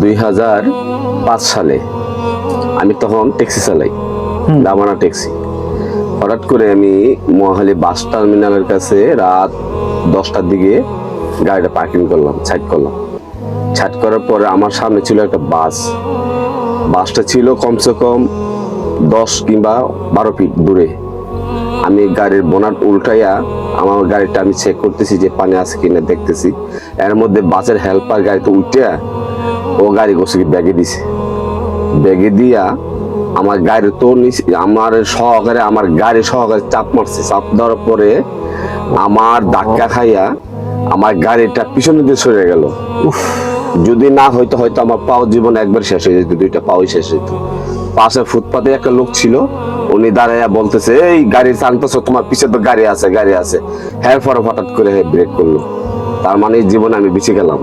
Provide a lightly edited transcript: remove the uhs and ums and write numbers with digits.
2005 সালে আমি তখন ট্যাক্সি চালাই, দামানা ট্যাক্সি। হঠাৎ করে আমি মহাখালী বাস টার্মিনালের কাছে রাত 10টার দিকে গাড়িটা পার্কিং করলাম, সাইড করলাম। সাইড করার পরে আমার সামনে ছিল একটা বাসটা ছিল কমসে কম 10 কিংবা 12 ফিট দূরে। আমি গাড়ির বোনাট উল্টাইয়া আমার গাড়িটা আমি চেক করতেছি যে পানি আছে কিনা দেখতেছি। এর মধ্যে বাসের হেল্পার গাড়িতে উল্টিয়া ও গাড়ি গোসকি ব্যাগে দিছে। ব্যাগে দিয়া আমার গাড়ি তো আমার গাড়ি সহকারে চাপ মারছে। চাপ দেওয়ার পরে আমার ধাক্কা খাইয়া আমার গাড়িটা পিছনের দিকে সরে গেল। যদি না হয়তো আমার পাও জীবন একবার শেষ হয়ে যেত, 2টা পাও শেষ হইতো। পাশে ফুটপাতে একটা লোক ছিল, উনি দাঁড়াইয়া বলতেছে, এই গাড়ি টানতেছো, তোমার পিছে তো গাড়ি আছে। হ্যাঁ, পরে হঠাৎ করে ব্রেক করলো। তার মানে জীবনে আমি বেঁচে গেলাম।